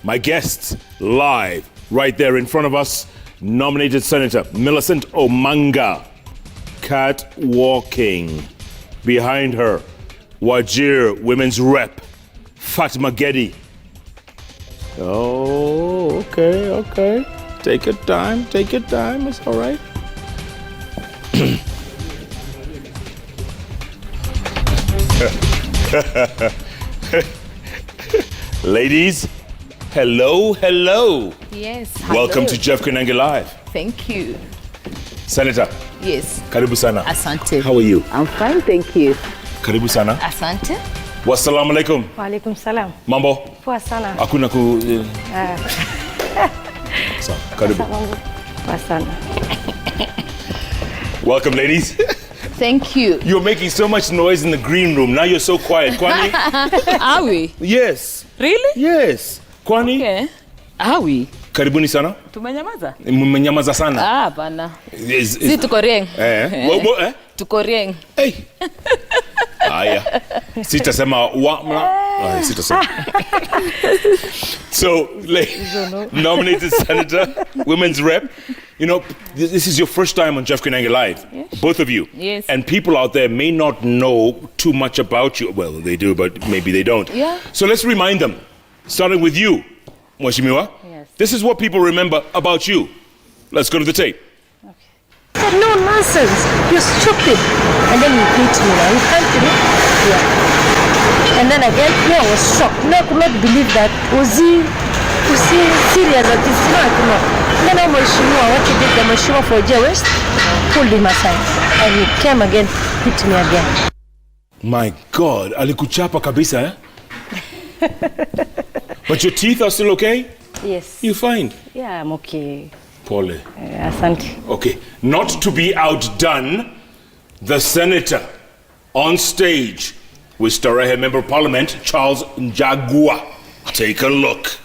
My guests, live, right there in front of us, nominated Senator Millicent Omanga, catwalking. Behind her, Wajir Women's Rep, Fatma Geddy. Oh, okay. Take your time, it's all right. Ladies, hello. Yes. Welcome to Jeff Koinange Live. Thank you. Senator. Yes. Karibu sana. Asante. How are you? I'm fine, thank you. Karibu sana. Asante. Wassalamu alaikum. Wa alaikum salam. Mambo? Poa sana. Hakuna ku... So, karibu. Poa sana. Welcome, ladies. Thank you. You're making so much noise in the green room. Now you're so quiet. Kwani? Are we? Yes. Really? Yes. Kwani? Okay. Are we? Karibuni sana. Tumenyamaza? Mmenyamaza sana. Bana. Si tuko rieng. Tuko rieng. Hey. Aya. Sitasema sitasema. So, nominated Senator, Women's Rep. You know, this is your first time on Jeff Koinange Live. Yes. Both of you. Yes. And people out there may not know too much about you. Well, they do, but maybe they don't. Yeah. So let's remind them. Starting with you, Mheshimiwa. Yes. This is what people remember about you. Let's go to the tape. Said, no nonsense. You're stupid. And then you beat me. Now you can't do it. Yeah. And then again, I was shocked. I could not believe that. Was he serious at this? No, I could not. Then I was sure what he did. The machine for J West pulled him aside, and he came again, hit me again. My God, alikuchapa kabisa, eh? But your teeth are still okay? Yes. You fine? Yeah, I'm okay. Pole. Asante. Okay, not to be outdone, the senator on stage with Starehe Member of Parliament, Charles Njagua. Take a look.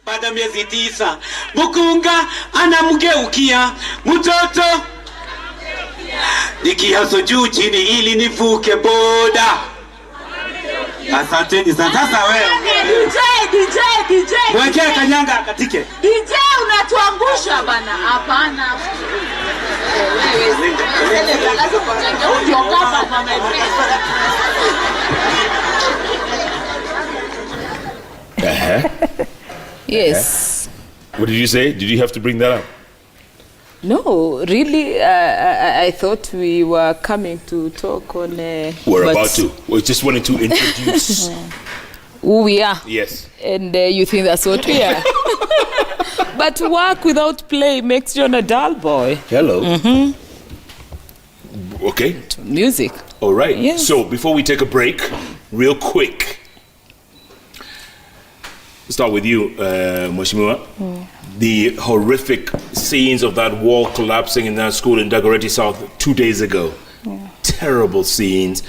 Baada miezi 9, Mukunga anamgeukia mtoto. Nikihaso juu chini ili nivuke boda. Asanteni sana. Sasa wewe. DJ. Mwekea kanyanga akatike. DJ unatuangusha bana. Hapana. Yes. What did you say? Did you have to bring that up? No, really, I thought we were coming to talk on... We're about to. We just wanted to introduce... Who we are. Yes. And you think that's what we are. But work without play makes you a dull boy. Hello. Okay. Music. All right. Yes. So before we take a break, real quick, start with you, Mheshimiwa. The horrific scenes of that wall collapsing in that school in Dagoretti South 2 days ago. Yeah. Terrible scenes.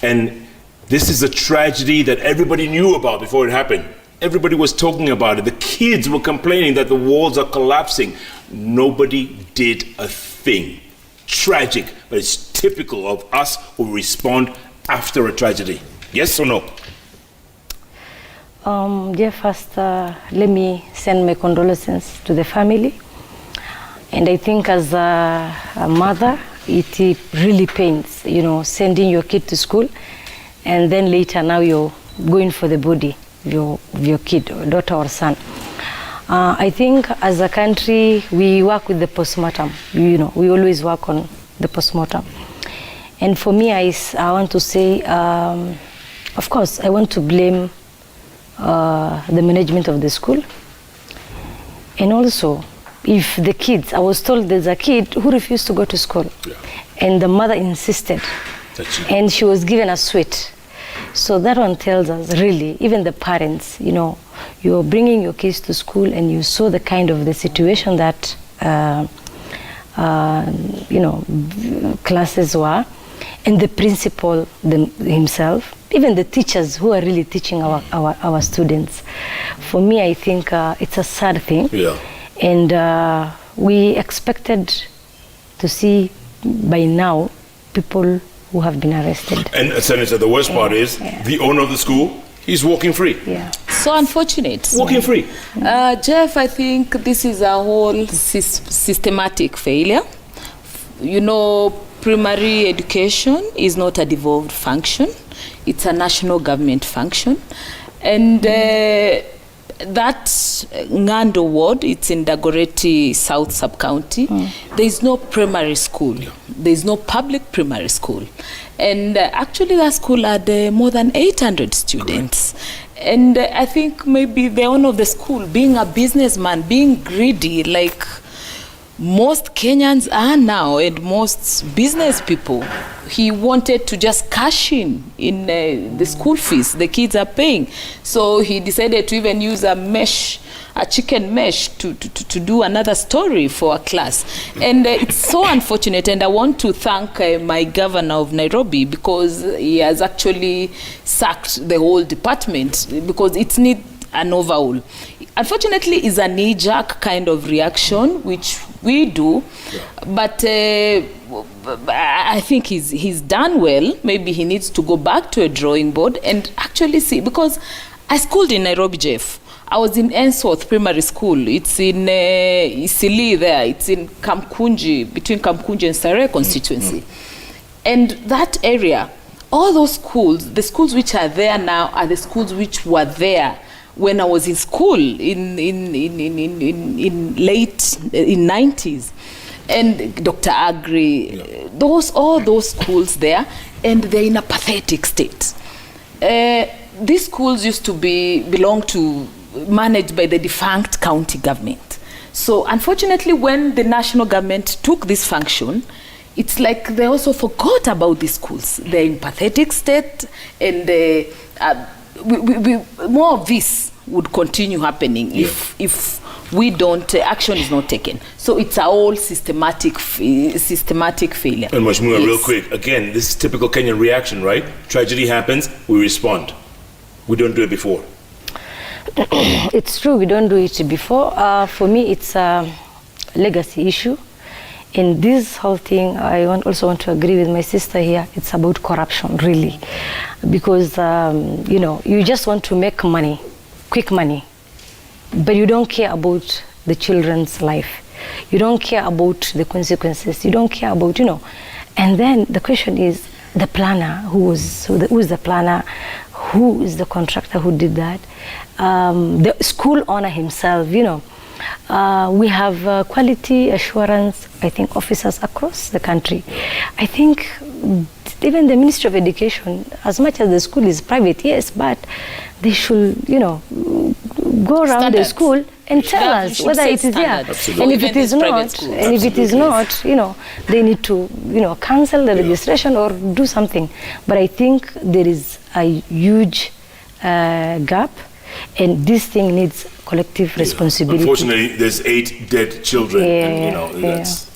And this is a tragedy that everybody knew about before it happened. Everybody was talking about it. The kids were complaining that the walls are collapsing. Nobody did a thing. Tragic, but it's typical of us who respond after a tragedy. Yes or no? First, let me send my condolences to the family. And I think as a mother, it really pains, you know, sending your kid to school, and then later now you're going for the body of your kid, or daughter or son. I think as a country, we work with the postmortem. You know, we always work on the postmortem. And for me, I want to say, of course, I want to blame the management of the school. And also, if the kids, I was told there's a kid who refused to go to school. Yeah. And the mother insisted. And she was given a sweet. So that one tells us, really, even the parents, you know, you're bringing your kids to school and you saw the kind of the situation that, you know, classes were, and the principal himself, even the teachers who are really teaching our students. For me, I think it's a sad thing. Yeah. And we expected to see by now people who have been arrested. And Senator, the worst part is the owner of the school, he's walking free. Yeah. So unfortunate. Walking free. Jeff, I think this is a whole systematic failure. You know, primary education is not a devolved function. It's a national government function. And that Ngando ward, it's in Dagoretti South Sub-County. There is no primary school. There is no public primary school. And actually that school had more than 800 students. And I think maybe the owner of the school, being a businessman, being greedy, like most Kenyans are now, and most business people, he wanted to just cash in the school fees the kids are paying. So he decided to even use a chicken mesh to do another story for a class. And it's so unfortunate, and I want to thank my governor of Nairobi, because he has actually sacked the whole department, because it needs an overhaul. Unfortunately, it's a knee-jerk kind of reaction, which we do, but I think he's done well. Maybe he needs to go back to a drawing board and actually see, because I schooled in Nairobi, Jeff. I was in Ainsworth Primary School. It's in Isili there. It's in Kamkunji, between Kamkunji and Sarai constituency. And that area, all those schools, the schools which are there now are the schools which were there when I was in school in 90s. And Dr. Agri, all those schools there, and they're in a pathetic state. These schools used to belong to, managed by the defunct county government. So unfortunately, when the national government took this function, it's like they also forgot about these schools. They're in pathetic state, and more of this would continue happening if we don't, action is not taken. So it's a whole systematic failure. And Mheshimiwa, real quick, again, this is typical Kenyan reaction, right? Tragedy happens, we respond. We don't do it before. It's true, we don't do it before. For me, it's a legacy issue. In this whole thing, I also want to agree with my sister here. It's about corruption, really. Because, you just want to make money, quick money. But you don't care about the children's life. You don't care about the consequences. You don't care about, And then the question is, the planner, who is the planner? Who is the contractor who did that? The school owner himself, we have quality assurance, I think, officers across the country. I think even the Ministry of Education, as much as the school is private, yes, but they should, go around the school and tell us whether it is there. And if it is not, they need to, cancel the registration or do something. But I think there is a huge gap, and this thing needs collective responsibility. Unfortunately, there's 8 dead children. That's...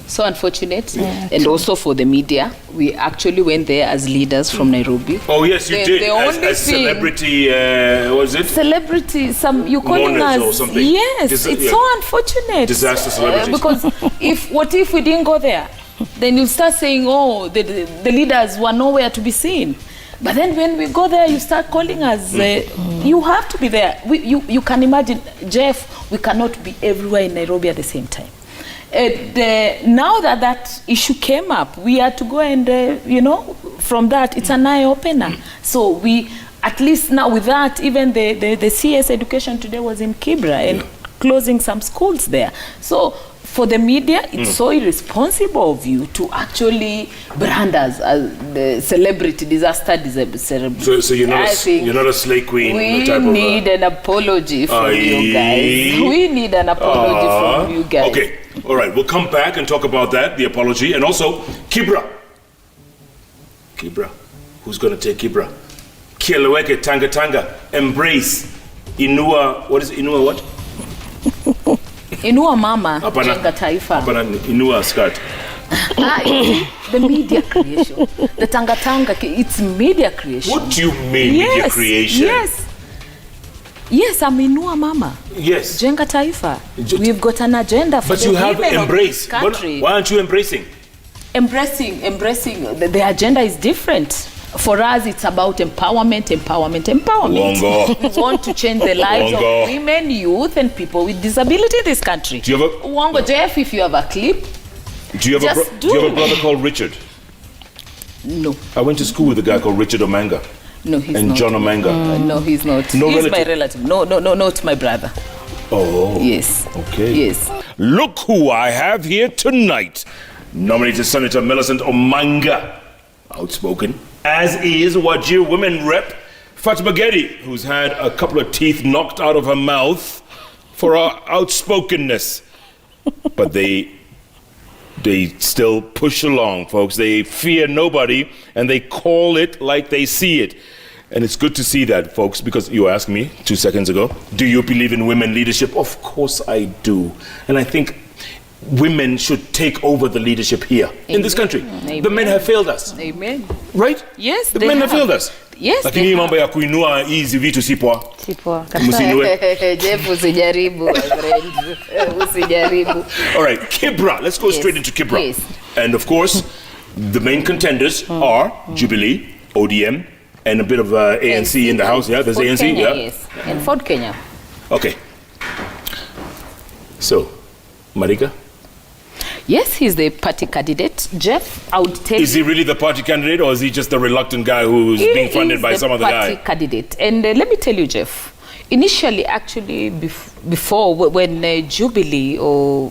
So unfortunate. And also for the media, we actually went there as leaders from Nairobi. Oh yes, you did. As celebrity, what is it? Celebrity, you're calling us. Or something. Yes, it's so unfortunate. Disaster celebrities. Because what if we didn't go there? Then you start saying, the leaders were nowhere to be seen. But then when we go there, you start calling us. You have to be there. You can imagine, Jeff, we cannot be everywhere in Nairobi at the same time. Now that issue came up, we had to go and, from that, it's an eye-opener. So we, at least now with that, even the CS education today was in Kibra and closing some schools there. So for the media, it's so irresponsible of you to actually brand us as the celebrity disaster. So you're not a slay queen. We need an apology from you guys. We need an apology from you guys. Okay, all right. We'll come back and talk about that, the apology, and also Kibra. Kibra, who's going to take Kibra? Kieleweke, Tanga, embrace, Inua. What is Inua? What? Inua mama, jenga taifa. Hapana, inua skirt. The media creation. The Tanga, it's media creation. What do you mean media creation? Yes, I'm Inua mama. Yes. Jenga taifa. We've got an agenda for the women of this country. Why aren't you embracing? Embracing. The agenda is different. For us, it's about empowerment. Wongo. We want to change the lives Wongo. of women, youth, and people with disability in this country. Do you have a... Wongo, Jeff, if you have a clip, Do you have a brother called Richard? No. I went to school with a guy called Richard Omanga. No, he's not. And John Omanga. No, he's not. No He's relative? my relative. No, not my brother. Oh. Yes. Okay. Yes. Look who I have here tonight. Nominated Senator Millicent Omanga. Outspoken. As is Wajir Women Rep Fatima Getty, who's had a couple of teeth knocked out of her mouth for her outspokenness. But they still push along, folks. They fear nobody, and they call it like they see it. And it's good to see that, folks, because you asked me 2 seconds ago, do you believe in women leadership? Of course I do. And I think women should take over the leadership here in this country. Amen. The men have failed us. Amen. Right? Yes, the men have failed us. Yes, lakini hii mambo ya kuinua hizi vitu si poa. Si poa. Msinue. Jeff, usijaribu, my friend. Usijaribu. All right, Kibra. Let's go straight into Kibra. Yes. And of course, the main contenders are Jubilee, ODM, and a bit of ANC in the house. Yeah, there's Ford ANC. Kenya, Yeah. Yes. And Ford Kenya. Okay. So, Mariga, Yes, he's the party candidate. Jeff, I would tell is he really the party candidate, or is he just the reluctant guy who's being funded by some other guy? party candidate. And let me tell you, Jeff, initially, actually, before, when Jubilee or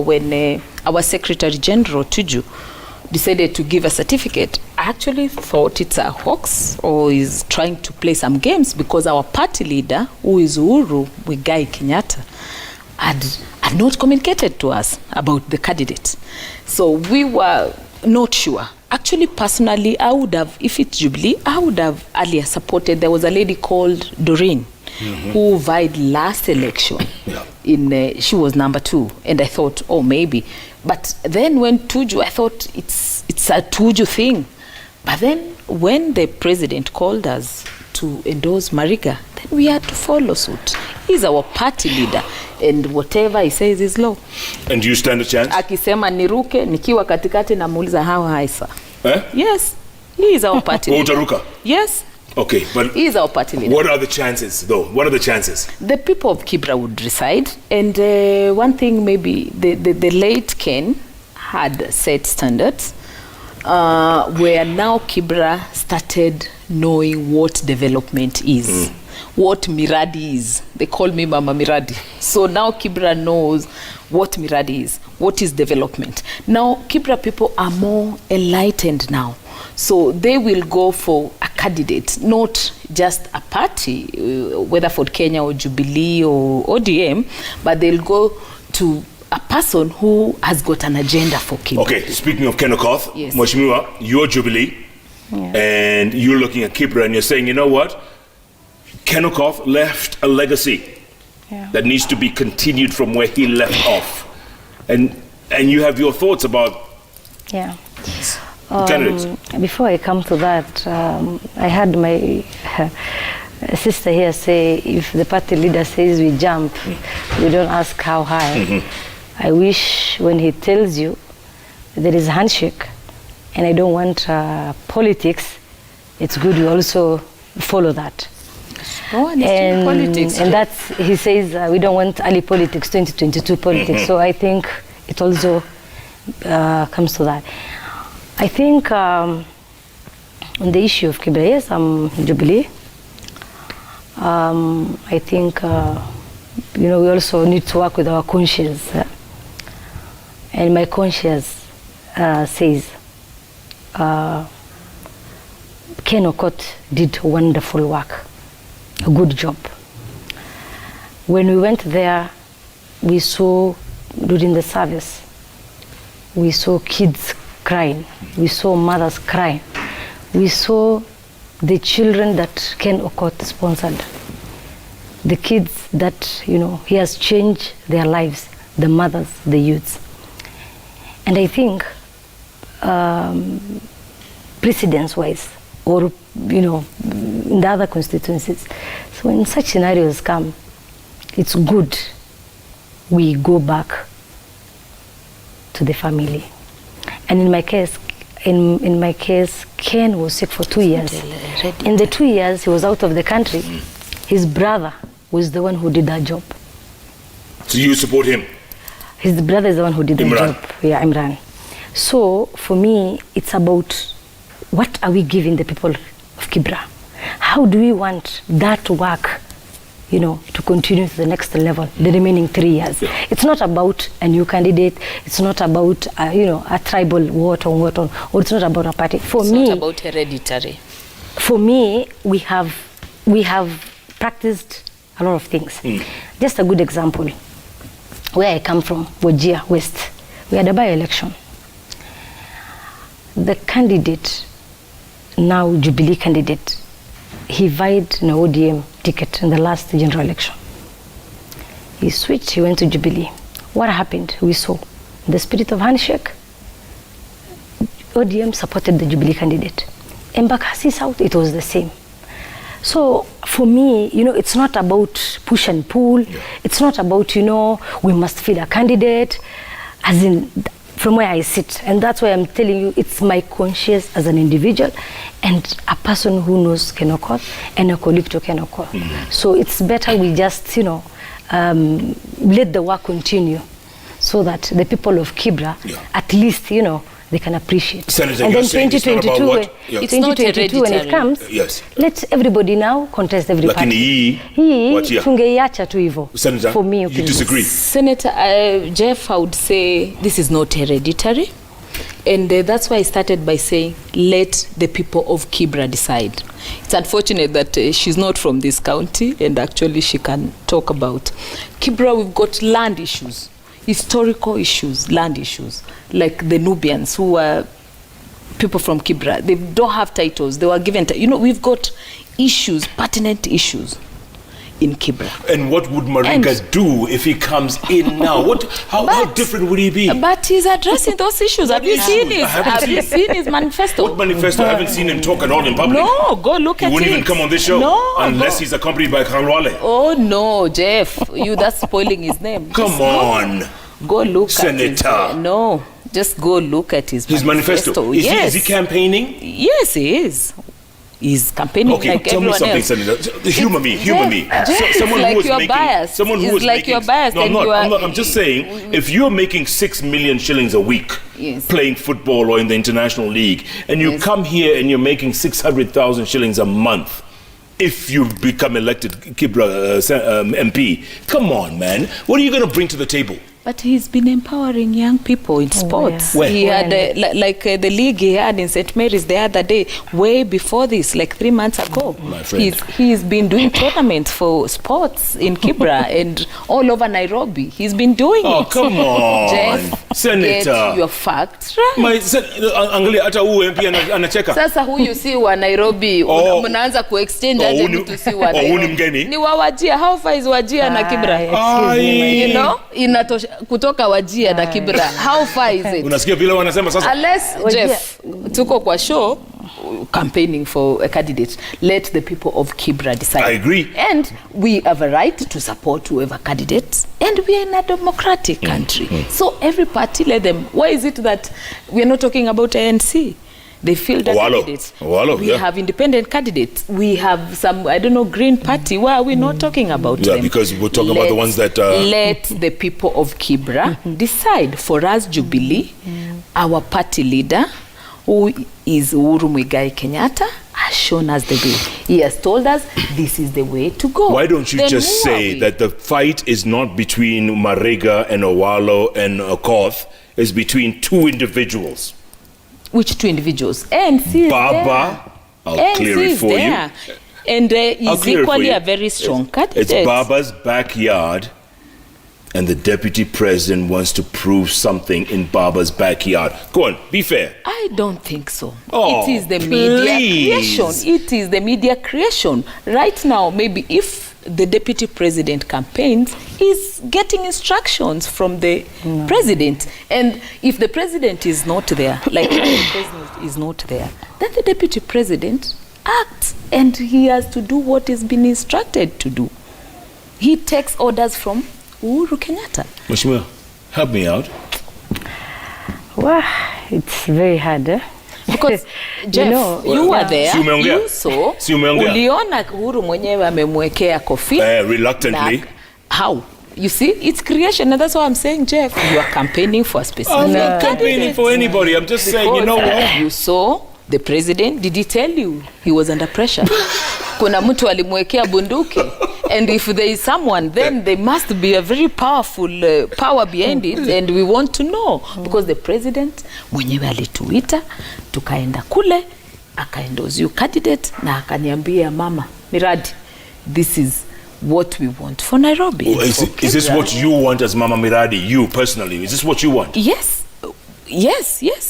when our Secretary General, Tuju, decided to give a certificate, I actually thought it's a hoax or is trying to play some games, because our party leader, who is Uhuru Muigai Kenyatta, had not communicated to us about the candidate. So we were not sure. Actually, personally, I would have, if it's Jubilee, I would have earlier supported. There was a lady called Doreen who vied last election. Yeah. She was number 2, and I thought, oh, maybe. But then when Tuju, I thought it's a Tuju thing. But then when the president called us to endorse Mariga, then we had to follow suit. He's our party leader, and whatever he says is law. And do you stand a chance? Akisema niruke, nikiwa katikati namuuliza how high, sir. Eh? Yes, he is our party leader. Utaruka? Yes. Okay, but he is our party leader. What are the chances, though? What are the chances? The people of Kibra would decide. And one thing, maybe the late Ken had set standards where now Kibra started knowing what development is, what Miradi is. They call me Mama Miradi. So now Kibra knows what Miradi is, what is development. Now Kibra people are more enlightened now. So they will go for a candidate, not just a party, whether for Kenya or Jubilee or ODM, but they'll go to a person who has got an agenda for Kibra. Okay, speaking of Kenokoth, Yes. Mheshimiwa, you're Jubilee, and you're looking at Kibra and you're saying, you know what? Kenokoth left a legacy that needs to be continued from where he left off. And you have your thoughts about candidates. Before I come to that, I had my sister here say, if the party leader says we jump, we don't ask how high. I wish when he tells you there is a handshake, and I don't want politics, it's good you also follow that. Politics. And that's, he says we don't want early politics, 2022 politics. So I think it also comes to that. I think on the issue of Kibra, yes, I'm Jubilee. I think, we also need to work with our conscience. And my conscience says, Ken Okot did wonderful work, a good job. When we went there, we saw, during the service, we saw kids crying, we saw mothers crying, we saw the children that Ken Okot sponsored, the kids that, he has changed their lives, the mothers, the youths. And I think, precedence-wise, or, in the other constituencies, so when such scenarios come, it's good we go back to the family. And in my case, in my case, Ken was sick for 2 years. In the 2 years he was out of the country, his brother was the one who did that job. So you support him? His brother is the one who did the Imran. job. Yeah, Imran. So for me, it's about what are we giving the people of Kibra? How do we want that work, you know, to continue to the next level, the remaining 3 years? Yeah. It's not about a new candidate. It's not about, you know, a tribal vote or it's not about a party. For It's me, not about hereditary. for me, we have practiced a lot of things. Just a good example, where I come from, Wajir West, we had a by-election. The candidate, now Jubilee candidate, he vied an ODM ticket in the last general election. He switched, he went to Jubilee. What happened? We saw the spirit of handshake. ODM supported the Jubilee candidate. Embakasi South, it was the same. So for me, you know, it's not about push and pull. Yeah. It's not about, you know, we must feed a candidate, as in from where I sit. And that's why I'm telling you, it's my conscience as an individual and a person who knows Kenokoth and a colleague to Kenokoth. So it's better we just, you know, let the work continue so that the people of Kibra, at least, you know, they can appreciate. Senator, and then it's not 2022 when it comes, let everybody now contest every party. Tungeiacha tu hivyo. Senator, for me, you disagree? Senator Jeff, I would say this is not hereditary. And that's why I started by saying, let the people of Kibra decide. It's unfortunate that she's not from this county, and actually she can talk about. Kibra, we've got land issues, historical issues, land issues, like the Nubians who are people from Kibra. They don't have titles. They were given, you know, we've got issues, pertinent issues in Kibra. And what would Mariga do if he comes in now? How different would he be? But he's addressing those issues. Have you seen his manifesto? What manifesto? I haven't seen him talk at all in public. No, go look at it. He wouldn't even come on this show unless he's accompanied by Khanwale. Oh no, Jeff, that's spoiling his name. Come on. Go look Senator. at his no. Just go look at his manifesto. Is he campaigning? Yes, he is. He's campaigning like tell everyone me something, else. Senator. Humor me. Someone like who is making, biased. Someone who is like making, you're biased. No, I'm just saying, if you're making 6 million shillings a week playing football or in the international league, and you come here and you're making 600,000 shillings a month, if you become elected Kibra MP, come on, man. What are you going to bring to the table? But he's been empowering young people in sports. Where? He had the league he had in St. Mary's the other day, way before this, like 3 months ago. My friend. He's been doing tournaments for sports in Kibra and all over Nairobi. He's been doing it. Oh, come on, Jeff, Senator. Get your facts right. Angalia hata huyu MP anacheka. Sasa huyu si wa Nairobi, mnaanza kuexchange aje mtu si wa Nairobi. Mgeni. Ni wa Wajir. How far is Wajir na Kibra? You know, inatosha kutoka Wajir na Kibra. How far is it? Unasikia vile wanasema sasa? Unless Jeff, tuko kwa show campaigning for a candidate, let the people of Kibra decide. I agree. And we have a right to support whoever candidates, and we are in a democratic country. So every party, let them. Why is it that we are not talking about ANC? They feel that candidates. We have independent candidates. We have some, I don't know, Green Party. Why are we not talking about them? Yeah, because we're talking about the ones that... Let the people of Kibra decide. For us, Jubilee, our party leader, who is Uhuru Muigai Kenyatta, has shown us the way. He has told us this is the way to go. Why don't you just say that the fight is not between Marega and Owalo and Okoth, it's between two individuals? Which two individuals? ANC Baba, I'll clear it for you. And is equally a very strong candidate. It's Baba's backyard, and the deputy president wants to prove something in Baba's backyard. Go on, be fair. I don't think so. Oh, it is the media creation. It is the media creation. Right now, maybe if the deputy president campaigns, he's getting instructions from the president. And if the president is not there, like the president is not there, then the deputy president acts, and he has to do what has been instructed to do. He takes orders from Uhuru Kenyatta. Mheshimiwa, help me out. Well, it's very hard. Because Jeff, you were there. You saw. Uliona Uhuru mwenyewe amemwekea kofi. Reluctantly. How? You see, it's creation, and that's why I'm saying, Jeff, you are campaigning for a specific I'm not campaigning for anybody. I'm just saying, you know what? You saw the president. Did he tell you he was under pressure? Kuna mtu alimwekea bunduki. And if there is someone, then there must be a very powerful power behind it, and we want to know. Because the president mwenyewe alituita, tukaenda kule, akaendorse you candidate, na akaniambia mama Miradi, this is what we want for Nairobi. Oh, is this what you want as Mama Miradi, you personally? Is this what you want? Yes,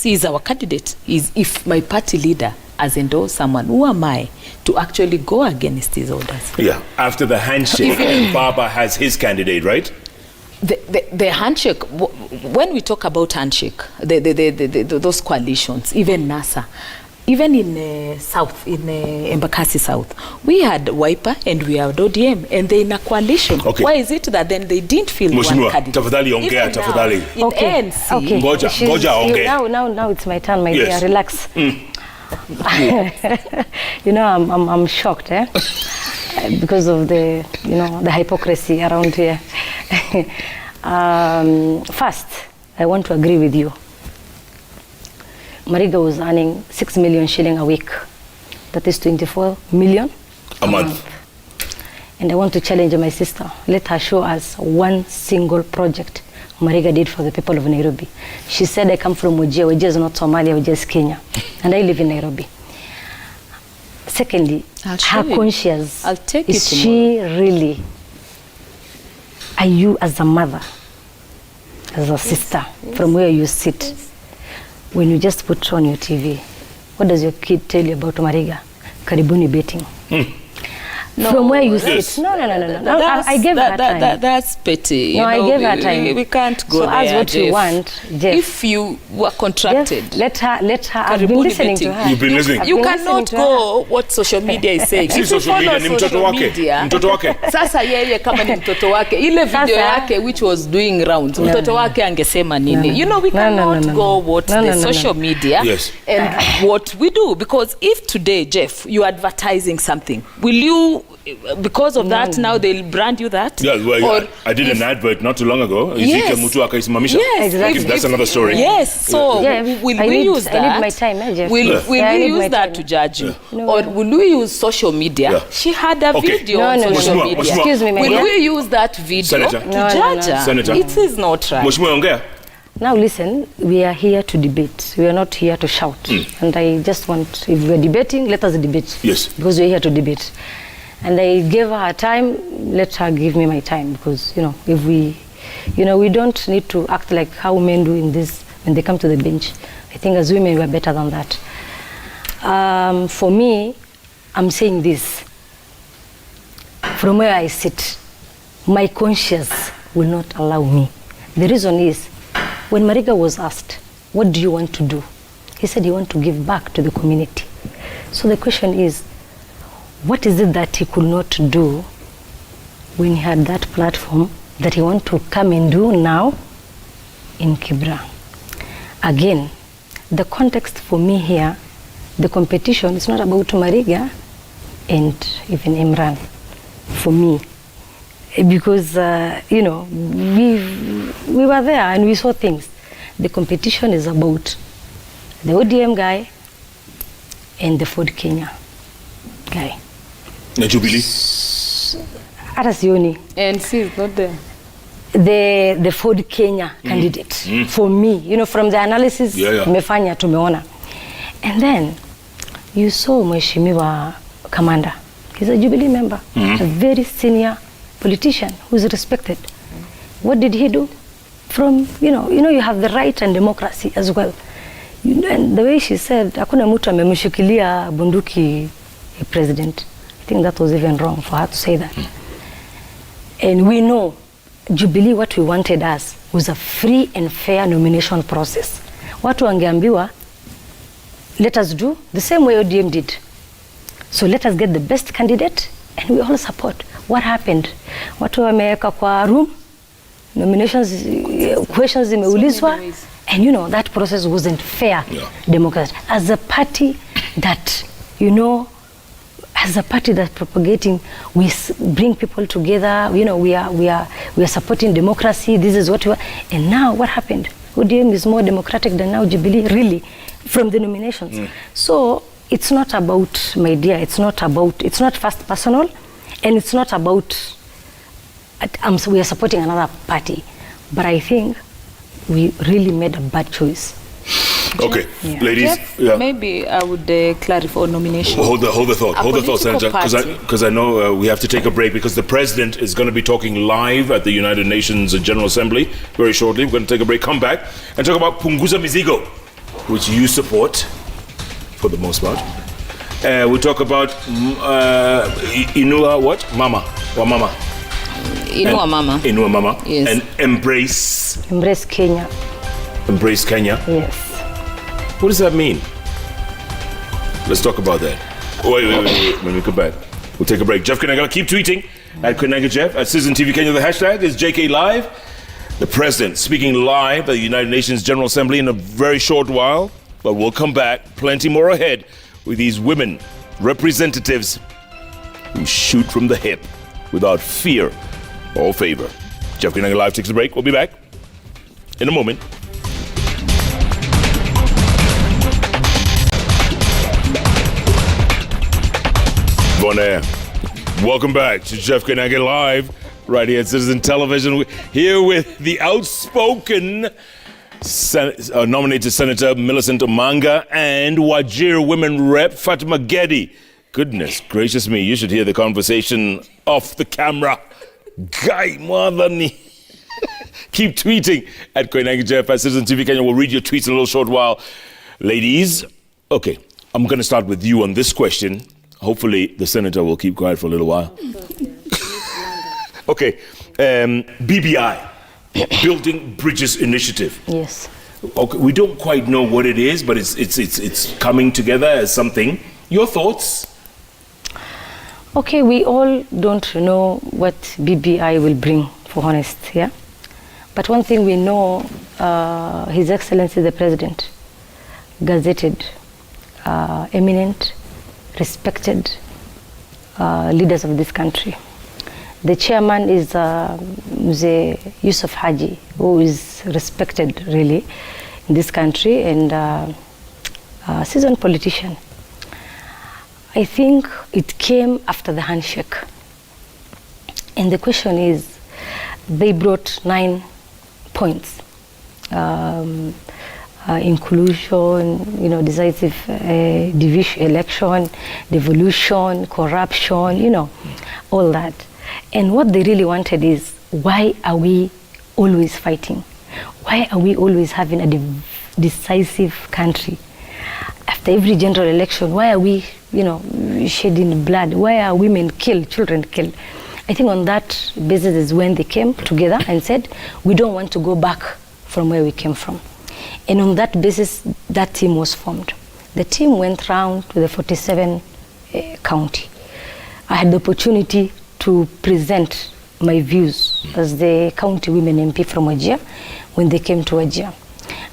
he's our candidate. If my party leader has endorsed someone, who am I to actually go against his orders? Yeah, after the handshake, Baba has his candidate, right? The handshake, when we talk about handshake, those coalitions, even NASA, even in South, in Embakasi South, we had Wiper and we had ODM, and they're in a coalition. Okay. Why is it that then they didn't feel Mheshimiwa, one candidate? tafadhali ongea, tafadhali. In ANC. Okay. Ngoja ongea. Now it's my turn, my dear. Relax. You know, I'm shocked, because of the, the hypocrisy around here. First, I want to agree with you. Mariga was earning 6 million shilling a week. That is 24 million a month. And I want to challenge my sister. Let her show us one single project Mariga did for the people of Nairobi. She said, I come from Wajir. Wajir is not Somalia, Wajir is Kenya. And I live in Nairobi. Secondly, her conscience. I'll take is she really, are you as a mother, as a sister, from where you sit, when you just put on your TV, what does your kid tell you about Mariga? Karibuni betting. No, from where you sit. No. I gave her time. That's petty. No, I gave her time. We can't go so there, as what Jeff. You want, Jeff. If you were contracted. Jeff, let her. I've been listening to her. You've been listening. You cannot go what social media is saying. If social media ni mtoto wake. Sasa yeye kama ni mtoto wake. Ile video yake which was doing rounds. Mtoto wake angesema nini? You know, we cannot go what the social media and what we do. Because if today, Jeff, you're advertising something, will you, because of that, now they'll brand you that? Yeah, well, I did an advert not too long ago. Yes. Yes, exactly. That's another story. Yes, so will we use that? I need my time, Jeff. Will we use that to judge you? Or will we use social media? Yeah. She had a video on social media. Excuse me, will we use that video to judge her? Senator. It is not right. Mheshimiwa ongea. Now listen, we are here to debate. We are not here to shout. And I just want, if we are debating, let us debate. Yes. Because we are here to debate. And I gave her time, let her give me my time. Because, if we, we don't need to act like how men do in this, when they come to the bench. I think as women, we are better than that. For me, I'm saying this. From where I sit, my conscience will not allow me. The reason is, when Mariga was asked, what do you want to do? He said he wants to give back to the community. So the question is, what is it that he could not do when he had that platform that he wants to come and do now in Kibra? Again, the context for me here, the competition is not about Mariga and even Imran, for me. Because, we were there and we saw things. The competition is about the ODM guy and the Ford Kenya guy. The Jubilee. Hata sioni. ANC is not there. The Ford Kenya candidate, for me, from the analysis, tumefanya, tumeona. And then, you saw Mheshimiwa Commander. He's a Jubilee member, a very senior politician who's respected. What did he do? From, you have the right and democracy as well. And the way she said, hakuna mtu amemshikilia bunduki a president. I think that was even wrong for her to say that. And we know, Jubilee, what we wanted us was a free and fair nomination process. Watu wangeambiwa, let us do the same way ODM did. So let us get the best candidate and we all support. What happened? Watu wameweka kwa room, nominations, questions zimeulizwa, And that process wasn't fair, democratic. As a party that, as a party that's propagating, we bring people together, we are supporting democracy, this is what we are. And now what happened? ODM is more democratic than now Jubilee, really, from the nominations. So it's not about my dear, it's not first personal, and it's not about we are supporting another party. But I think we really made a bad choice. Okay, ladies. Jeff, maybe I would clarify nomination. Well, hold the thought, Senator, because I know we have to take a break because the president is going to be talking live at the United Nations General Assembly very shortly. We're going to take a break, come back, and talk about Punguza Mizigo, which you support for the most part. We'll talk about Inua what? Mama or Mama? Inua Mama. Inua Mama. Yes. And Embrace Kenya. Embrace Kenya. Yes. What does that mean? Let's talk about that. Wait. When we come back, we'll take a break. Jeff Koinange, keep tweeting at Koinange Jeff, at Citizen TV Kenya. The hashtag is JKLive. The president speaking live at the United Nations General Assembly in a very short while. But we'll come back, plenty more ahead, with these women representatives who shoot from the hip without fear or favor. Jeff Koinange Live takes a break. We'll be back in a moment. On air. Welcome back to Jeff Koinange Live, right here at Citizen Television. Here with the outspoken nominated Senator Millicent Omanga and Wajir Women Rep Fatima Gedi. Goodness gracious me, you should hear the conversation off the camera. Guy Mwadhani. Keep tweeting at Koinange Jeff at Citizen TV Kenya. We'll read your tweets in a little short while. Ladies, okay, I'm going to start with you on this question. Hopefully, the senator will keep quiet for a little while. Okay, BBI, Building Bridges Initiative. Yes. Okay, we don't quite know what it is, but it's coming together as something. Your thoughts? Okay, we all don't know what BBI will bring, for honest, yeah? But one thing we know, His Excellency the President gazetted eminent, respected leaders of this country. The chairman is Mzee Yusuf Haji, who is respected really in this country and a seasoned politician. I think it came after the handshake. And the question is, they brought 9 points. Inclusion, decisive division, election, devolution, corruption, all that. And what they really wanted is, why are we always fighting? Why are we always having a decisive country? After every general election, why are we, shedding blood? Why are women killed, children killed? I think on that basis is when they came together and said, we don't want to go back from where we came from. And on that basis, that team was formed. The team went round to the 47 county. I had the opportunity to present my views as the county women MP from Wajir when they came to Wajir.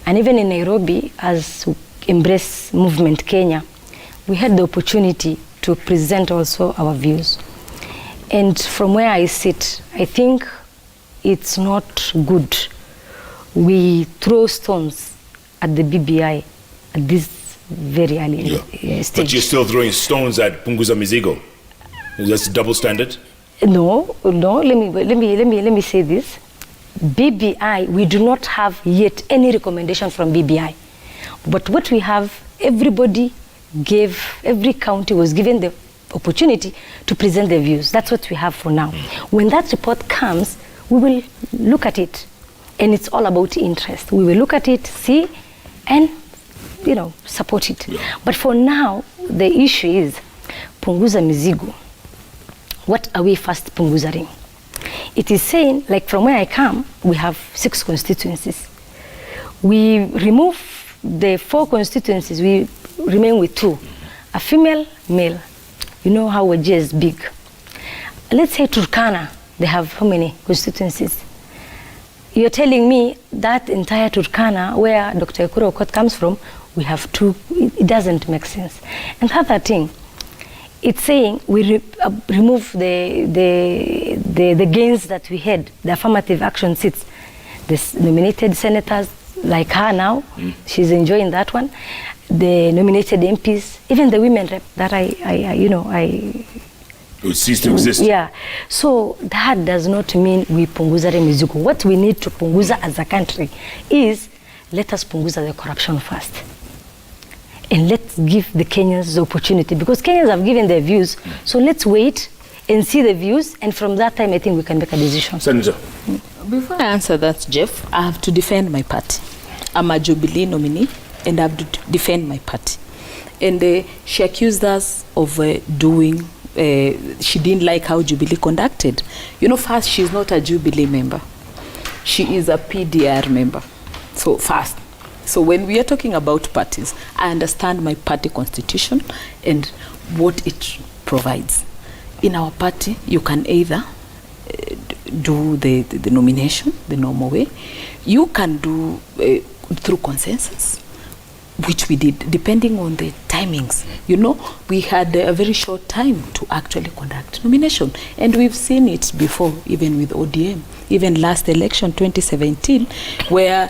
And even in Nairobi, as Embrace Movement Kenya, we had the opportunity to present also our views. And from where I sit, I think it's not good we throw stones at the BBI at this very early stage. But you're still throwing stones at Punguza Mizigo. Is that a double standard? No. Let me say this. BBI, we do not have yet any recommendation from BBI. But what we have, every county was given the opportunity to present their views. That's what we have for now. When that report comes, we will look at it. And it's all about interest. We will look at it, see, and, support it. Yeah. But for now, the issue is Punguza Mizigo. What are we first punguzaring? It is saying, like from where I come, we have 6 constituencies. We remove the 4 constituencies, we remain with 2. A female, male. You know how Wajir is big. Let's say Turkana, they have how many constituencies? you're telling me that entire Turkana, where Dr. Ekuru Aukot comes from, we have two. It doesn't make sense. And the other thing, it's saying we remove the gains that we had, the affirmative action seats. The nominated senators like her now, she's enjoying that one. The nominated MPs, even the women rep that I would cease to exist. Yeah. So that does not mean we punguza mizigo. What we need to punguza as a country is, let us punguza the corruption first. And let's give the Kenyans the opportunity, because Kenyans have given their views. So let's wait and see the views, and from that time I think we can make a decision. Senator. Before I answer that, Jeff, I have to defend my party. I'm a Jubilee nominee, and I have to defend my party. And she accused us of doing, she didn't like how Jubilee conducted. First, she's not a Jubilee member. She is a PDR member. So first. So when we are talking about parties, I understand my party constitution and what it provides. In our party, you can either do the nomination the normal way. You can do through consensus, which we did, depending on the timings. We had a very short time to actually conduct nomination. And we've seen it before, even with ODM. Even last election, 2017, where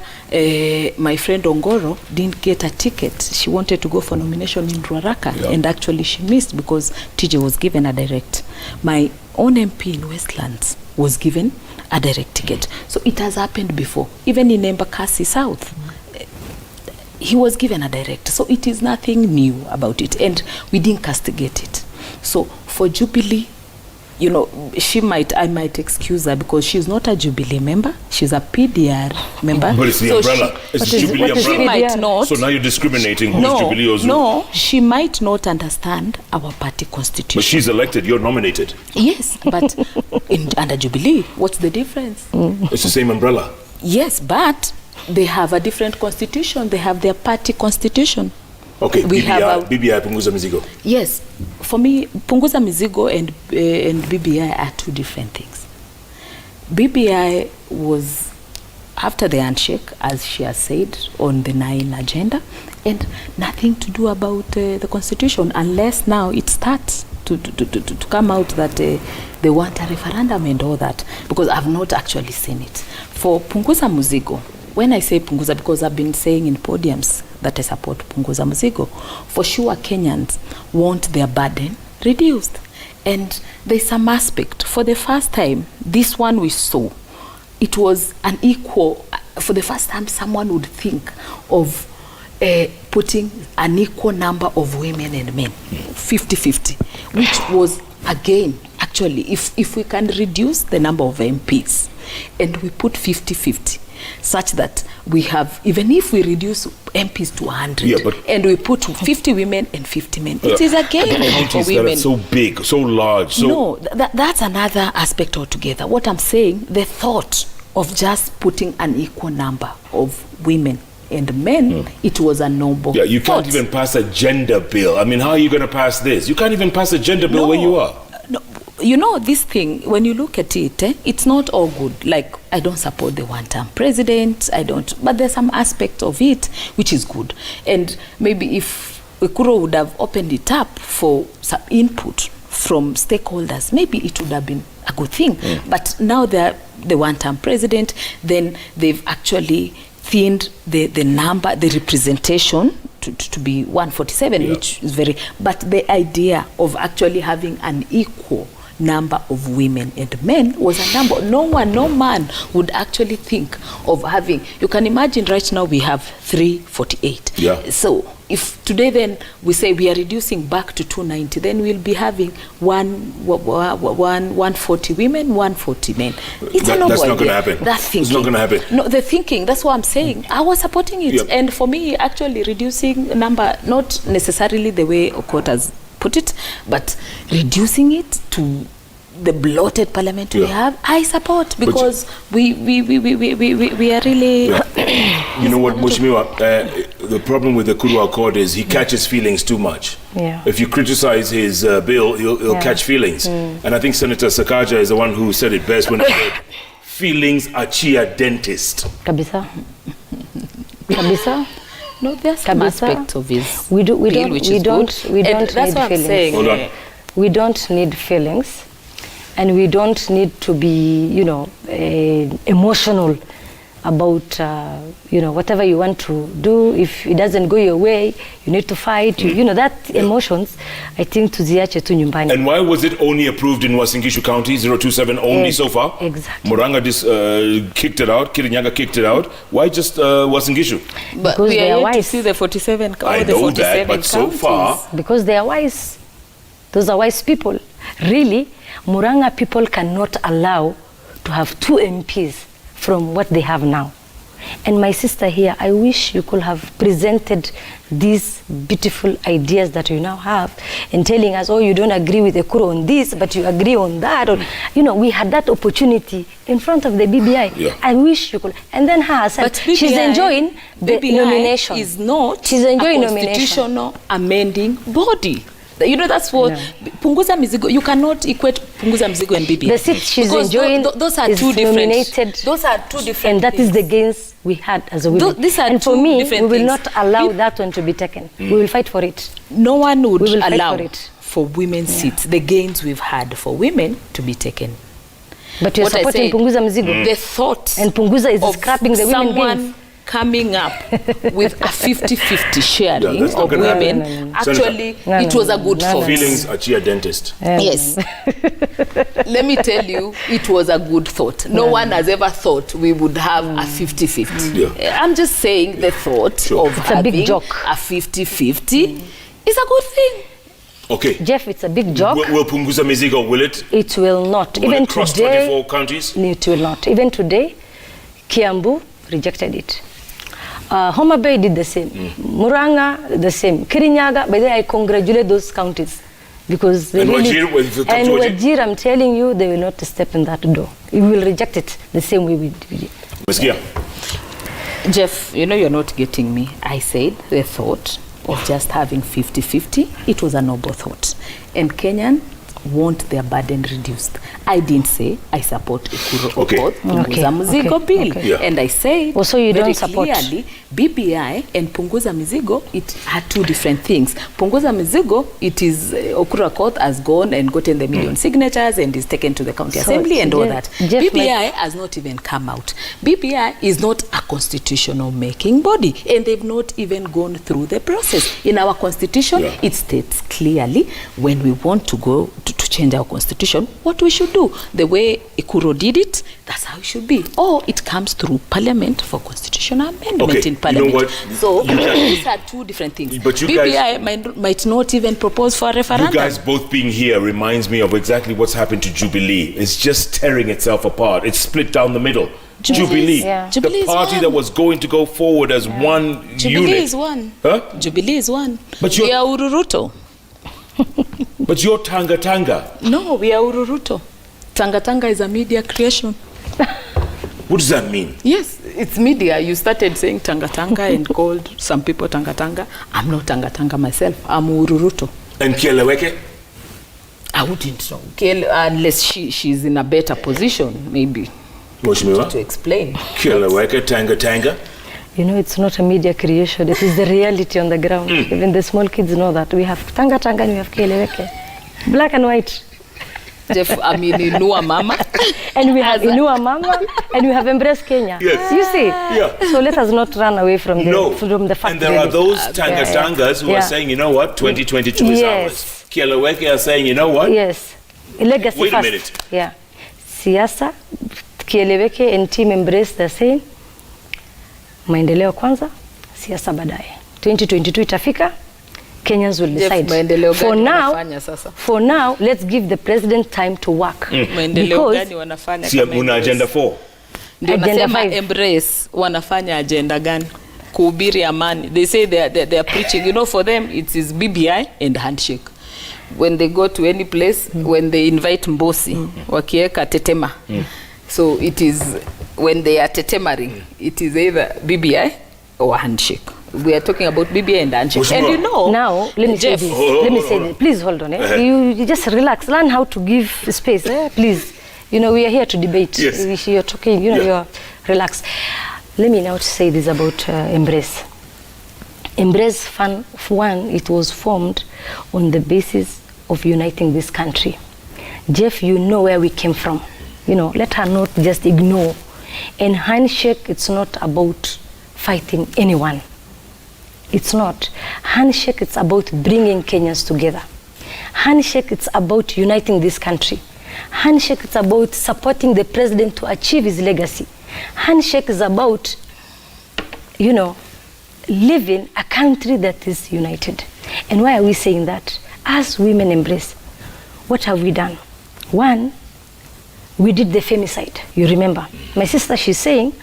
my friend Ongoro didn't get a ticket. She wanted to go for nomination in Ruaraka, and actually she missed because TJ was given a direct. My own MP in Westlands was given a direct ticket. So it has happened before. Even in Embakasi South, he was given a direct. So it is nothing new about it, and we didn't castigate it. So for Jubilee, I might excuse her because she's not a Jubilee member. She's a PDR member. But it's the umbrella. It's the Jubilee umbrella. She might not. So now you're discriminating who's Jubilee or Zoo. No, she might not understand our party constitution. But she's elected. You're nominated. Yes, but under Jubilee, what's the difference? It's the same umbrella. Yes, but they have a different constitution. They have their party constitution. Okay, BBI, Punguza Mizigo. Yes, for me, Punguza Mizigo and BBI are two different things. BBI was after the handshake, as she has said, on the 9 agenda, and nothing to do about the constitution, unless now it starts to come out that they want a referendum and all that, because I've not actually seen it. For Punguza Mizigo, when I say Punguza, because I've been saying in podiums that I support Punguza Mizigo, for sure Kenyans want their burden reduced. And there's some aspect. For the first time, this one we saw, it was an equal, for the first time someone would think of putting an equal number of women and men, 50-50, which was, again, actually, if we can reduce the number of MPs and we put 50-50, such that we have, even if we reduce MPs to 100 and we put 50 women and 50 men, it is a gain for women. That are so big, so large. So no, that's another aspect altogether. What I'm saying, the thought of just putting an equal number of women and men, it was a noble you thought. can't even pass a gender bill. I mean, how are you going to pass this? You can't even pass a gender bill where you are. No, this thing, when you look at it, it's not all good. Like, I don't support the one-term president, but there's some aspect of it which is good. And maybe if Ekuru would have opened it up for some input from stakeholders, maybe it would have been a good thing. But now they're the one-term president, then they've actually thinned the number, the representation to be 147, which is very, but the idea of actually having an equal number of women and men was a number. No man would actually think of having, you can imagine right now we have 348. So if today then we say we are reducing back to 290, then we'll be having 140 women, 140 men. It's that's not going to happen. That's thinking. It's not going to happen. No, the thinking, that's what I'm saying. I was supporting it. And for me, actually reducing number, not necessarily the way Okot has put it, but reducing it to the bloated parliament we have, I support, because we are really... You know what, Mheshimiwa, the problem with the Ekuru Accord is he catches feelings too much. If you criticize his bill, he'll catch feelings. And I think Senator Sakaja is the one who said it best when he said, feelings achia dentist. Kabisa. Kabisa. No, there's some aspect of his We don't which need that's feelings. what I'm saying. Hold on. We don't need feelings, and we don't need to be, emotional about, whatever you want to do. If it doesn't go your way, you need to fight. That emotions, I think, tuziache tu nyumbani. And why was it only approved in Uasin Gishu County, 027 only so far? Exactly. Muranga kicked it out, Kirinyaga kicked it out. Why just Uasin Gishu? But Because we they are are yet to wise. see the 47 I the know 47 that, but so counties. far... Because they are wise. Those are wise people. Really, Muranga people cannot allow to have 2 MPs from what they have now. And my sister here, I wish you could have presented these beautiful ideas that you now have and telling us, you don't agree with Ekuro on this, but you agree on that. Or, we had that opportunity in front of the BBI. Yeah. I wish you could. And then her herself, But BBI, she's enjoying the BBI nomination. is not She's enjoying a nomination. constitutional amending body. That's what Punguza Mizigo. You cannot equate Punguza Mizigo and BBI. The seat she's Because enjoying those are is two different. nominated. Those are two different. And that is things. the gains we had as a women. These are and for two me, we different will things. not allow that one to be taken. We will fight for it. No one would We will fight allow for it. for women's seats, the gains we've had for women, to be taken. But you're What I supporting said, Punguza Mzigo. The thought And Punguza is of scrapping the women someone gains. coming up with a 50-50 sharing that's not of gonna women, happen. actually, No, it no, was a no, good no, thought. no. Feelings achia dentist. Yes. Let me tell you, it was a good thought. No one has ever thought we would have a 50-50. Yeah. I'm just saying the thought Sure. of It's a big having joke. a 50-50 is a good thing. Okay. Jeff, it's a big joke. Will Punguza Mizigo, will it? It will not. Will Even it cross today, 24 counties? it will not. Even today, Kiambu rejected it. Homa Bay did the same. Muranga, the same. Kirinyaga, by the way, I congratulate those counties. Because they And really, Wajir, if it comes and to Wajir? Wajir, I'm telling you, they will not step in that door. We will reject it the same way we did. Maskia. Jeff, you're not getting me. I said the thought of just having 50-50, it was a noble thought. And Kenyan want their burden reduced. I didn't say I support Ekuro Okay. Okoth, Punguza Mizigo bill. Okay. Yeah. And I said Also, you very don't support. clearly, BBI and Punguza Mizigo, it had two different things. Punguza Mizigo, it is Ekuro Okoth has gone and gotten the million signatures and is taken to the county So, assembly and all that. Jeff, BBI has not even come out. BBI is not a constitutional making body, and they've not even gone through the process. In our constitution, Yeah. it states clearly when we want to go to change our constitution, what we should do. The way Ekuro did it, that's how it should be. Or it comes through parliament for constitutional amendment Okay, in you know parliament. what? So these are two different things. But you BBI guys- might not even propose for a You referendum. guys both being here reminds me of exactly what's happened to Jubilee. It's just tearing itself apart. It's split down the middle. Jubilee, Yeah. Jubilee the is party one. that was going to go forward as one Jubilee unit. is one. Huh? Jubilee is one. But We you're- are Ururuto. But you're Tanga Tanga. No, we are Ururuto. Tanga Tanga is a media creation. What does that mean? Yes, it's media. You started saying Tanga Tanga and called some people Tanga Tanga. I'm not Tanga Tanga myself. I'm Ururuto. And Kieleweke? I wouldn't know. Unless she's in a better position, maybe, to Mheshimiwa? explain. Kieleweke, Tanga Tanga? It's not a media creation. It is the reality on the ground. Even the small kids know that. We have Tanga Tanga and we have Kieleweke. Black and white. Jeff, I mean, Inua Mama. And we have Inua Mama and we have Embrace Kenya. Yes. You see? Yeah. So let us not run away from the fact. And there are really. those Tanga yeah. Tangas who are Yeah. saying, you know what, 2022 is Yes. ours. Kieleweke are saying, you know what? Yes. Legacy Wait a first. minute. Yeah. Siasa, Kieleweke and team Embrace the same. Maendeleo kwanza, siasa baadaye. 2022 itafika, Kenyans will Jeff, decide. maendeleo For gani now, wanafanya sasa? for now, let's give the president time to work. Maendeleo gani wanafanya? Si kama una Embrace? agenda 4. Ndio Agenda nasema 5. Embrace wanafanya agenda gani? Kuhubiri amani. They say they are preaching. For them it is BBI and handshake. When they go to any place, when they invite Mbosi, wakieka tetema. So it is when they are tetemaring, it is either BBI or handshake. We are talking about BBI and handshake. And Now, let me Jeff, say this. hold on, Let me hold say on. this. Please hold on. You just relax. Learn how to give space. Please. You know, we are here to debate. Yes. You're talking, you know, you're relaxed. Let me now say this about Embrace. Embrace Fund 1, it was formed on the basis of uniting this country. Jeff, you know where we came from. You know, let her not just ignore. And handshake, it's not about fighting anyone. It's not. Handshake, it's about bringing Kenyans together. Handshake, it's about uniting this country. Handshake, it's about supporting the president to achieve his legacy. Handshake is about, you know, living a country that is united. And why are we saying that? As women Embrace, what have we done? One, we did the femicide. You remember? My sister, she's saying,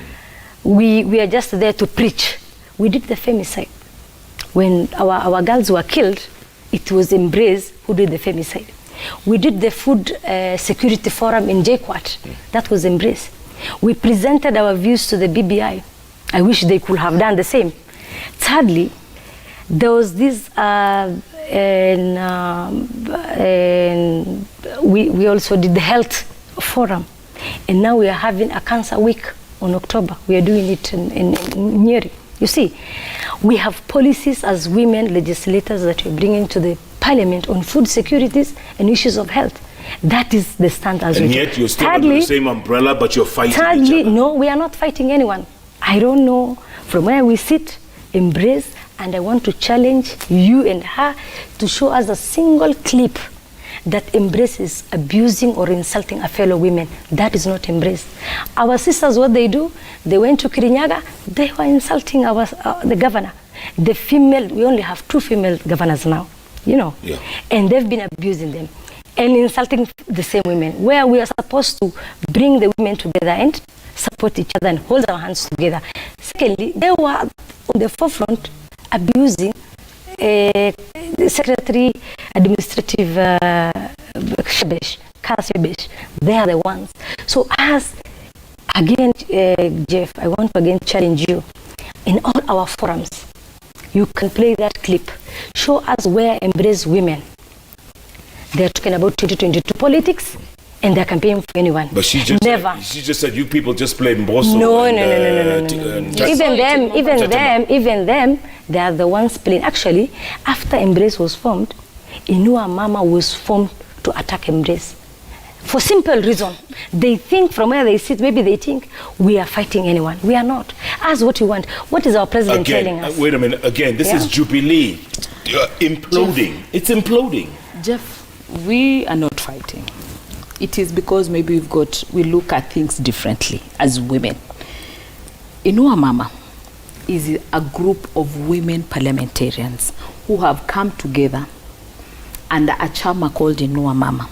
we are just there to preach. We did the femicide. When our girls were killed, it was Embrace who did the femicide. We did the food security forum in JKLive. That was Embrace. We presented our views to the BBI. I wish they could have done the same. Thirdly, there was this, we also did the health forum. And now we are having a cancer week on October. We are doing it in Nyeri. You see, we have policies as women legislators that we're bringing to the parliament on food securities and issues of health. That is the stand as and yet you're still under the same umbrella, but you're fighting each other. No, we are not fighting anyone. I don't know from where we sit, Embrace, and I want to challenge you and her to show us a single clip that Embrace is abusing or insulting a fellow women. That is not Embrace. Our sisters, what they do, they went to Kirinyaga, they were insulting the governor. The female, we only have 2 female governors now, you know, and they've been abusing them and insulting the same women, where we are supposed to bring the women together and support each other and hold our hands together. Secondly, they were on the forefront abusing the Secretary Administrative Shebesh. They are the ones. So as, again, Jeff, I want to again challenge you. In all our forums, you can play that clip. Show us where Embrace women. They're talking about 2022 politics and they're campaigning for anyone. But she just never. She just said you people just play Mbosso. No. Even them, they are the ones playing. Actually, after Embrace was formed, Inua Mama was formed to attack Embrace. For simple reason. They think from where they sit, maybe they think we are fighting anyone. We are not. Ask what you want. What is our president telling us? Wait a minute. Again, this is Jubilee. Imploding. Jeff, it's imploding. Jeff, we are not fighting. It is because maybe we look at things differently as women. Inua Mama is a group of women parliamentarians who have come together under a chama called Inua Mama.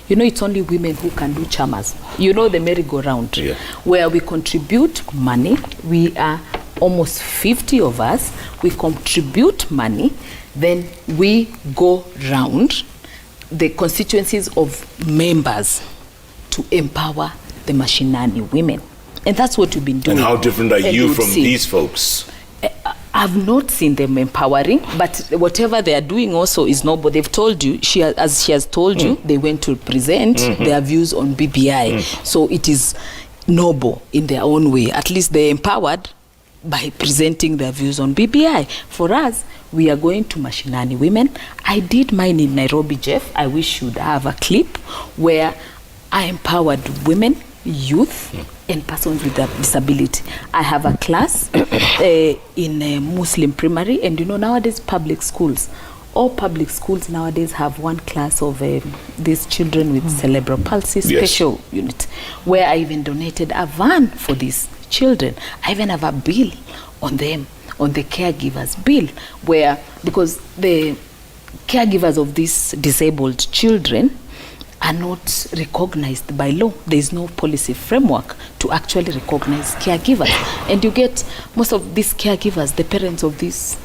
You know, it's only women who can do chamas. You know, the merry-go-round, where we contribute money. We are almost 50 of us. We contribute money. Then we go round the constituencies of members to empower the mashinani women. And that's what we've been doing. And how different are you from these folks? I've not seen them empowering, but whatever they are doing also is noble. They've told you, as she has told you, they went to present their views on BBI. So it is noble in their own way. At least they're empowered by presenting their views on BBI. For us, we are going to mashinani women. I did mine in Nairobi, Jeff. I wish you'd have a clip where I empowered women, youth, and persons with a disability. I have a class in a Muslim primary, and you know, nowadays public schools, all public schools nowadays have one class of these children with cerebral palsy special unit, where I even donated a van for these children. I even have a bill on them, on the caregivers bill, where, because the caregivers of these disabled children are not recognized by law. There is no policy framework to actually recognize caregivers. And you get most of these caregivers, the parents of these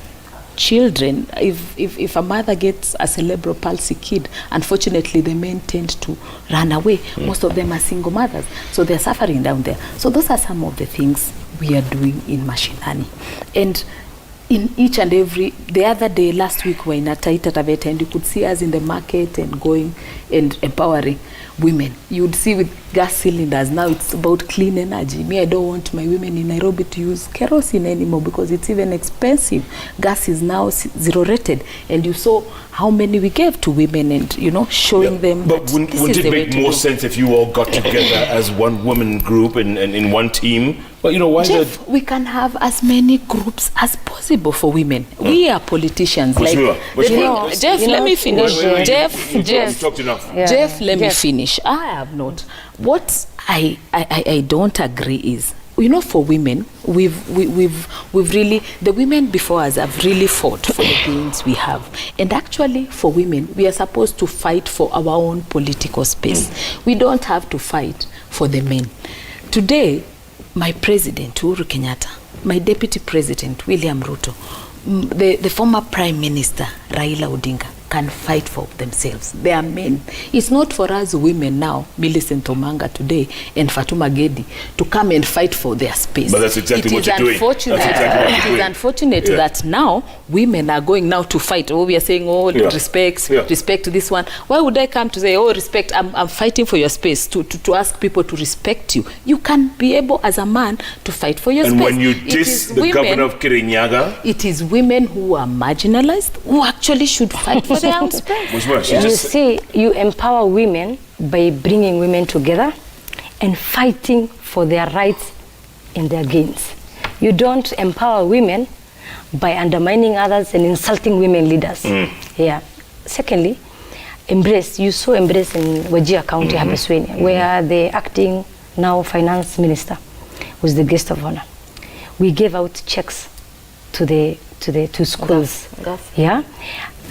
children, if a mother gets a cerebral palsy kid, unfortunately the men tend to run away. Most of them are single mothers, so they're suffering down there. So those are some of the things we are doing in mashinani. And in each and every, the other day, last week, we were in Taita Taveta, and you could see us in the market and going and empowering. women. You would see with gas cylinders, now it's about clean energy. Me, I don't want my women in Nairobi to use kerosene anymore because it's even expensive. Gas is now zero rated. And you saw how many we gave to women and, you know, showing them but that wouldn't it make more sense if you all got together as one woman group and in one team? Well, you know, why Jeff, we can have as many groups as possible for women. We are politicians. Jeff, let me finish. Jeff, talked enough. Yeah. Jeff, let me finish. I have not. What I don't agree is, you know, for women, we've really, the women before us have really fought for the gains we have. And actually, for women, we are supposed to fight for our own political space. We don't have to fight for the men. Today, my president, Uhuru Kenyatta, my deputy president, William Ruto, the former prime minister, Raila Odinga, can fight for themselves. They are men. It's not for us women now, Millicent Omanga today and Fatuma Gedi, to come and fight for their space. But that's exactly what you're doing. It is unfortunate that now women are going now to fight. Oh, we are saying, respect to this one. Why would I come to say, oh, respect, I'm fighting for your space, to ask people to respect you? You can be able, as a man, to fight for your space. And when you diss the governor of Kirinyaga, it is women who are marginalized who actually should fight for their own space. You see, you empower women by bringing women together and fighting for their rights and their gains. You don't empower women by undermining others and insulting women leaders. Yeah. Secondly, Embrace. You saw Embrace in Wajir County, Habaswein, where the acting now finance minister was the guest of honor. We gave out checks to schools. Yeah.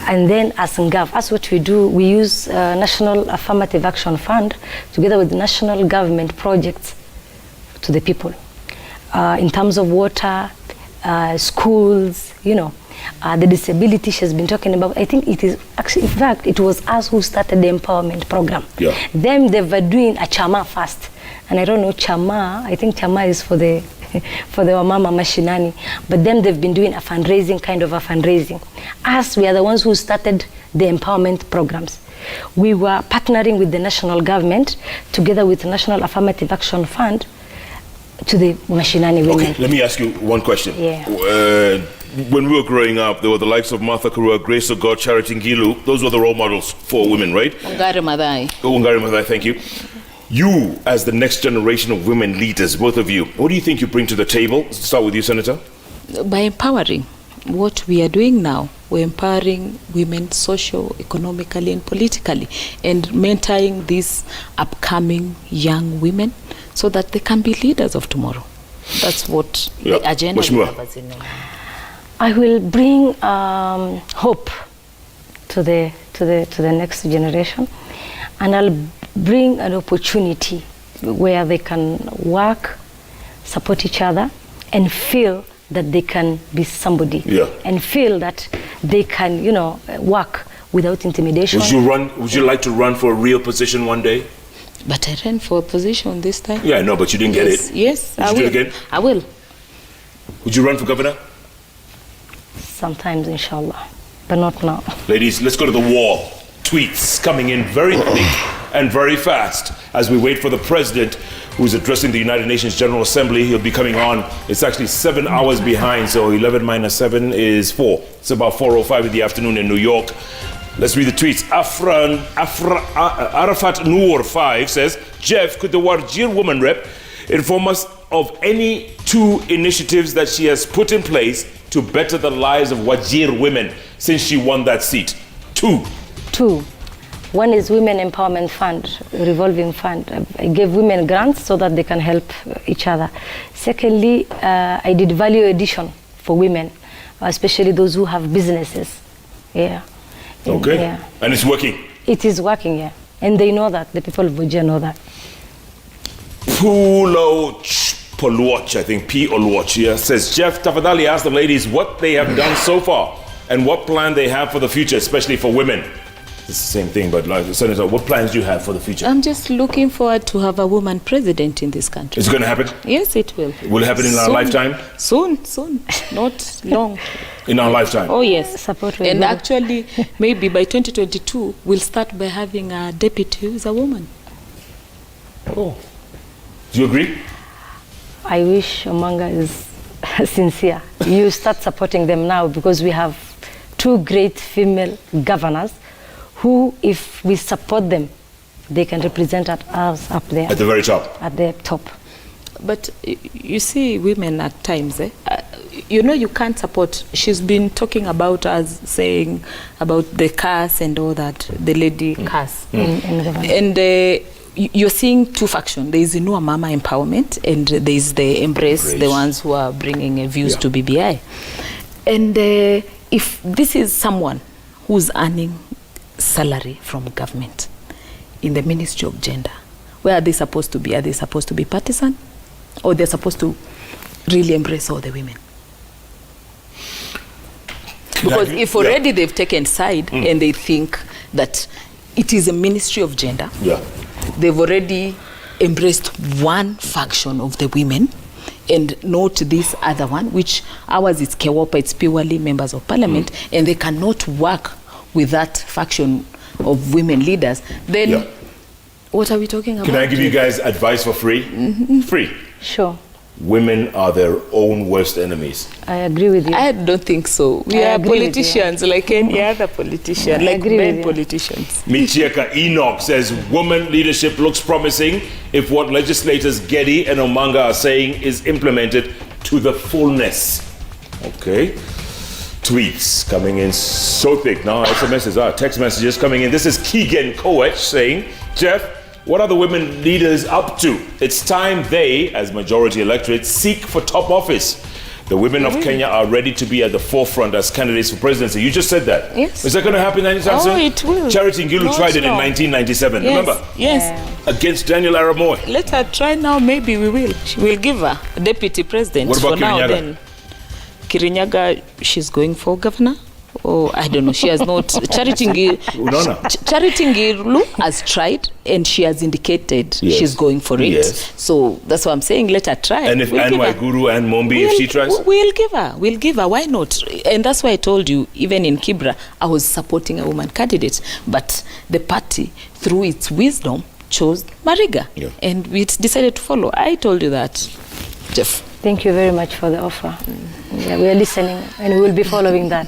And then as NGAV, as what we do, we use National Affirmative Action Fund together with national government projects to the people. In terms of water, schools, you know, the disability she's been talking about, I think it is actually, in fact, it was us who started the empowerment program. Yeah. Then they were doing a chama first. And I don't know, chama, I think chama is for the wamama mashinani, but then they've been doing a fundraising, kind of a fundraising. Us, we are the ones who started the empowerment programs. We were partnering with the national government together with the National Affirmative Action Fund to the mashinani women. Okay, let me ask you one question. Yeah. When we were growing up, there were the likes of Martha Karua, Grace of God, Charity Ngilu. Those were the role models for women, right? Wangari Maathai. Wangari Maathai, thank you. You, as the next generation of women leaders, both of you, what do you think you bring to the table? Let's start with you, Senator. By empowering. What we are doing now, we're empowering women socio-economically and politically, and mentoring these upcoming young women so that they can be leaders of tomorrow. That's what the agenda we have. I will bring hope to the next generation, and I'll bring an opportunity where they can work, support each other, and feel that they can be somebody, and feel that they can, you know, work without intimidation. Would you like to run for a real position one day? But I ran for a position this time. Yeah, I know, but you didn't get it. Yes, I will. Do it again? I will. Would you run for governor? Sometimes, inshallah, but not now. Ladies, let's go to the wall. Tweets coming in very thick and very fast as we wait for the president who's addressing the United Nations General Assembly. He'll be coming on. It's actually 7 hours behind, so 11 minus 7 is 4. It's about 4:05 in the afternoon in New York. Let's read the tweets. Arafat Noor 5 says, Jeff, could the Wajir woman rep inform us of any 2 initiatives that she has put in place to better the lives of Wajir women since she won that seat? 2. One is Women Empowerment Fund, revolving fund. I gave women grants so that they can help each other. Secondly, I did value addition for women, especially those who have businesses. Yeah. Okay. Yeah. And it's working? It is working, yeah. And they know that. The people of Wajir know that. Polwatch, I think, P. Olwatch, yeah, says, Jeff, tafadhali ask the ladies what they have done so far and what plan they have for the future, especially for women. It's the same thing, but like, Senator, what plans do you have for the future? I'm just looking forward to have a woman president in this country. Is it going to happen? Yes, it will. Will it happen in our lifetime? Soon. Not long. In our lifetime? Oh, yes. Support and actually, maybe by 2022, we'll start by having a deputy who's a woman. Oh. Do you agree? I wish Omanga is sincere. You start supporting them now, because we have 2 great female governors who, if we support them, they can represent us up there. At the very top. At the top. But you see, women at times, you can't support. She's been talking about us, saying about the cars and all that, the lady cars. And you're seeing 2 factions. There is the Inua Mama empowerment, and there is the Embrace, the ones who are bringing views to BBI. And if this is someone who's earning salary from government in the Ministry of Gender, where are they supposed to be? Are they supposed to be partisan? Or they're supposed to really embrace all the women? Because if already they've taken side and they think that it is a Ministry of Gender, they've already embraced one faction of the women and not this other one, which ours is Kewopa, it's purely members of parliament, and they cannot work with that faction of women leaders, then what are we talking about? Can I give you guys advice for free? Free. Sure. Women are their own worst enemies. I agree with you. I don't think so. We are politicians like any other politician, like men politicians. Michieka Enoch says, woman leadership looks promising if what legislators Getty and Omanga are saying is implemented to the fullness. Okay. Tweets coming in so thick. Now SMSs text messages coming in. This is Keegan Koech saying, Jeff, what are the women leaders up to? It's time they, as majority electorate, seek for top office. The women of Kenya are ready to be at the forefront as candidates for presidency. You just said that. Yes. Is that going to happen anytime soon? Oh, it will. Charity Ngilu tried it in 1997, remember? Yes. Against Daniel Arap Moi. Let her try now, maybe we will. We'll give her deputy president. What about for now, Kirinyaga? then. Kirinyaga, she's going for governor? Oh, I don't know. She has not. Charity Ngilu has tried, and she has indicated she's going for it. Yes. So that's what I'm saying. Let her try. And if Anne Waiguru and Mombi, if she tries? We'll give her. We'll give her. Why not? And that's why I told you, even in Kibra, I was supporting a woman candidate. But the party, through its wisdom, chose Mariga. And we decided to follow. I told you that, Jeff. Thank you very much for the offer. Yeah, we are listening and we will be following that.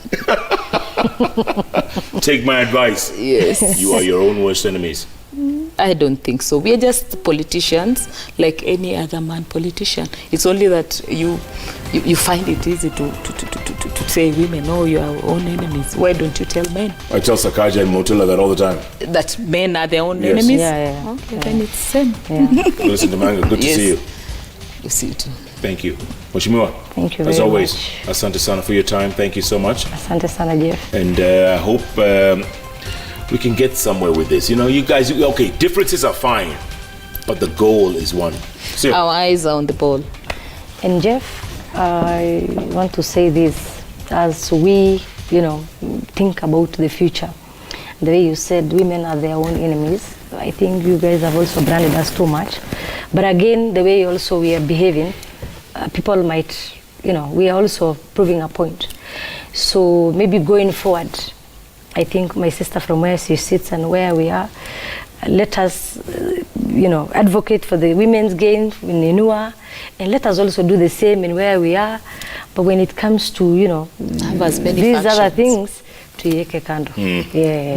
Take my advice. Yes. You are your own worst enemies. I don't think so. We are just politicians like any other man politician. It's only that you find it easy to say women, oh, you are our own enemies. Why don't you tell men? I tell Sakaja and Motula that all the time. That men are their own enemies? Okay, then it's same. Listen to Omanga, good to see you. You see you too. Thank you. Mheshimiwa, thank you as very always, much. Asante sana for your time. Thank you so much. Asante sana, Jeff. And I hope we can get somewhere with this. You know, you guys, okay, differences are fine, but the goal is one. So, our eyes are on the ball. And Jeff, I want to say this, as we, think about the future, the way you said women are their own enemies, I think you guys have also branded us too much. But again, the way also we are behaving, people might, we are also proving a point. So maybe going forward, I think my sister from where she sits and where we are, let us, advocate for the women's gain in Inua, and let us also do the same in where we are. But when it comes to, have as many these factions. Other things, tuiweke kando.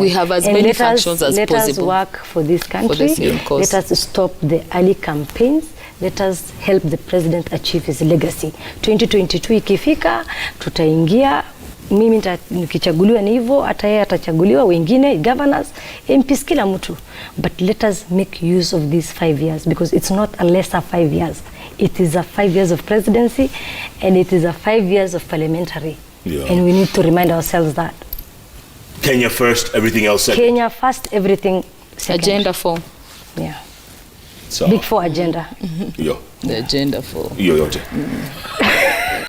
We have as many factions as let possible. Let us work for this country. For the same cause. Let us stop the early campaigns. Let us help the president achieve his legacy. 2022 ikifika, tutaingia. Mimi nikichaguliwa ni hivyo, hata yeye atachaguliwa, wengine governors, MPs, kila mtu. But let us make use of these 5 years, because it's not a lesser 5 years. It is a 5 years of presidency, and it is a 5 years of parliamentary. And we need to remind ourselves that. Kenya first, everything else second. Kenya first, everything second. Agenda 4. Yeah. So, Big 4 agenda. Yo. The agenda 4. Yo yote.